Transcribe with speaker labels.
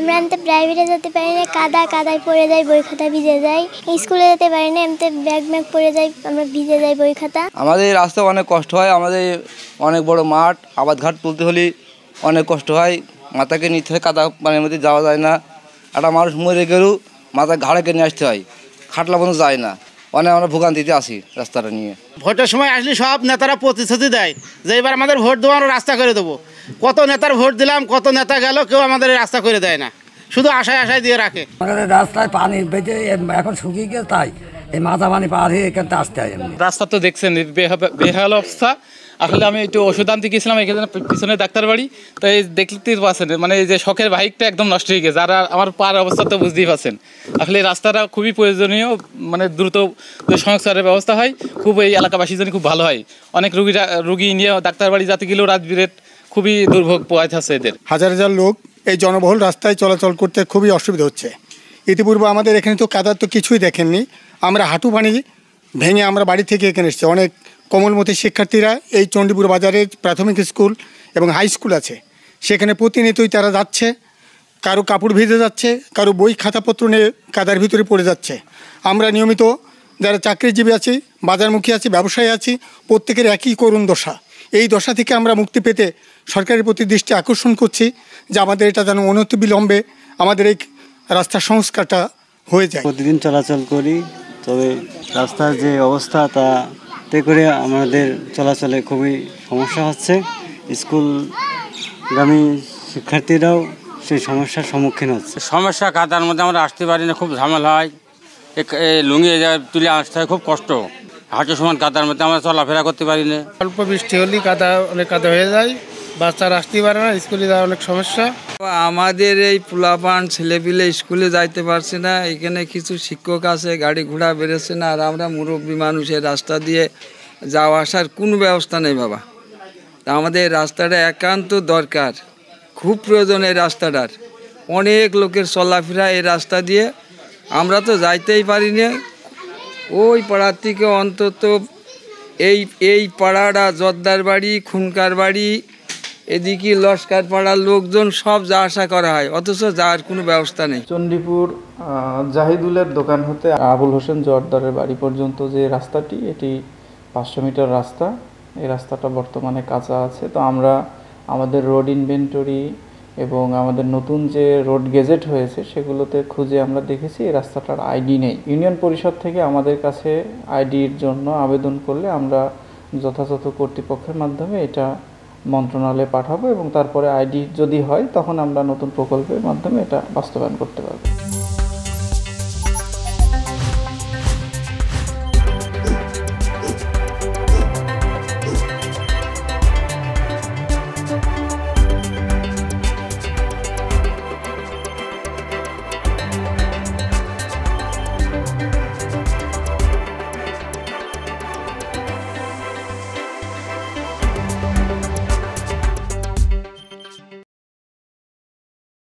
Speaker 1: আমরা এমনি প্রাইভেটে যেতে পারি না, কাদায় পড়ে যাই, বই খাতা ভিজে যায়। স্কুলে যেতে পারি না, এমনি ব্যাগ পড়ে যায়, আমরা ভিজে যাই বই খাতা।
Speaker 2: আমাদের রাস্তা অনেক কষ্ট হয়, আমাদের অনেক বড় মাঠ, আবাদ ঘাট তুলতে হলে অনেক কষ্ট হয়। মাথাকে নিতে হয়, কাদা পানির মধ্যে যাওয়া যায় না। একটা মানুষ মরে গেলেও মাথা ঘাড়ে নিয়ে আসতে হয়, খাটলা পর্যন্ত যায় না। আমরা ভোগান্তিতে আসি রাস্তাটা নিয়ে।
Speaker 3: ভোটের সময় আসলে সব নেতারা প্রতিশ্রুতি দেয় যে এবার আমাদের ভোট দেবো, আমরা রাস্তা করে দেবো। কত নেতার ভোট দিলাম, কত নেতা গেল, কেউ আমাদের রাস্তা করে দেয় না, শুধু আশায় দিয়ে রাখে।
Speaker 4: আমাদের রাস্তায় পানি বেঁচে এখন শুকিয়ে গেছে, তাই এই মাথা পানি পার হয়ে এখানটা আসতে হয়।
Speaker 5: রাস্তা তো দেখছেন বেহাল অবস্থা। আসলে আমি একটু ওষুধ আনতে গিয়েছিলাম এখানে পিছনে ডাক্তার বাড়ি, তো এই দেখতে পাচ্ছেন মানে এই যে শখের বাইকটা একদম নষ্ট হয়ে গেছে। আর আমার পার অবস্থা তো বুঝতেই পারছেন। আসলে এই রাস্তাটা খুবই প্রয়োজনীয়, মানে দ্রুত সংস্কারের ব্যবস্থা হয়, খুব এই এলাকাবাসীর জন্য খুব ভালো হয়। অনেক রুগী নিয়ে ডাক্তার বাড়ি যাতে গেলেও রাত বিরেত খুবই দুর্ভোগ পোয়াতে আছে এদের।
Speaker 6: হাজার হাজার লোক এই জনবহুল রাস্তায় চলাচল করতে খুবই অসুবিধা হচ্ছে। ইতিপূর্বে আমাদের এখানে তো কাদার তো কিছুই দেখেননি, আমরা হাঁটু পানি ভেঙে আমরা বাড়ি থেকে এখানে এসেছি। অনেক কোমলমতি শিক্ষার্থীরা এই চণ্ডীপুর বাজারে প্রাথমিক স্কুল এবং হাই স্কুল আছে, সেখানে প্রতিনিয়তই তারা যাচ্ছে, কারো কাপড় ভিজে যাচ্ছে, কারো বই খাতাপত্র নিয়ে কাদার ভিতরে পড়ে যাচ্ছে। আমরা নিয়মিত যারা চাকরিজীবী আছি, বাজারমুখী আছি, ব্যবসায়ী আছি, প্রত্যেকের একই করুণ দশা। এই দশা থেকে আমরা মুক্তি পেতে সরকারের প্রতি দৃষ্টি আকর্ষণ করছি যে আমাদের এটা যেন অনতিবিলম্বে আমাদের এই রাস্তার সংস্কারটা হয়ে যায়।
Speaker 7: প্রতিদিন চলাচল করি, তবে রাস্তার যে অবস্থা তাতে করে আমাদের চলাচলে খুবই সমস্যা হচ্ছে। স্কুলগামী শিক্ষার্থীরাও সেই সমস্যার সম্মুখীন হচ্ছে।
Speaker 8: সমস্যা কাদার মধ্যে আমরা আসতে পারি না, খুব ঝামেলা হয়। লুঙ্গি তুলে আসতে হয়, খুব কষ্ট। হাঁটু সমান কাদার মধ্যে আমরা চলাফেরা করতে পারি না।
Speaker 3: অল্প বৃষ্টি হলেই অনেক কাদা হয়ে যায়, বাচ্চারা আসতে পারে না, স্কুলে যাওয়ার অনেক সমস্যা।
Speaker 9: আমাদের এই পোলাপান ছেলেপিলে স্কুলে যাইতে পারছে না। এখানে কিছু শিক্ষক আছে, গাড়ি ঘোড়া বেরোচ্ছে না, আর আমরা মুরব্বী মানুষের রাস্তা দিয়ে যাওয়া আসার কোনো ব্যবস্থা নেই বাবা। তা আমাদের রাস্তাটা একান্ত দরকার, খুব প্রয়োজন এই রাস্তাটার। অনেক লোকের চলাফেরা এই রাস্তা দিয়ে, আমরা তো যাইতেই পারি না। ওই পাড়ার থেকে অন্তত এই পাড়াটা জর্দার বাড়ি, খুনকার বাড়ি, এদিকে লস্কার পাড়ার লোকজন সব যা আশা করা হয়, অথচ যাওয়ার কোনো ব্যবস্থা নেই।
Speaker 10: চণ্ডীপুর জাহিদুলের দোকান হতে আবুল হোসেন জোয়ারদারের বাড়ি পর্যন্ত যে রাস্তাটি, এটি 500 মিটার রাস্তা। এই রাস্তাটা বর্তমানে কাঁচা আছে। তো আমরা আমাদের রোড ইনভেন্টরি এবং আমাদের নতুন যে রোড গেজেট হয়েছে সেগুলোতে খুঁজে আমরা দেখেছি এই রাস্তাটার আইডি নেই। ইউনিয়ন পরিষদ থেকে আমাদের কাছে আইডির জন্য আবেদন করলে আমরা যথাযথ কর্তৃপক্ষের মাধ্যমে এটা মন্ত্রণালয়ে পাঠাবো এবং তারপরে আইডি যদি হয় তখন আমরা নতুন প্রকল্পের মাধ্যমে এটা বাস্তবায়ন করতে পারবো।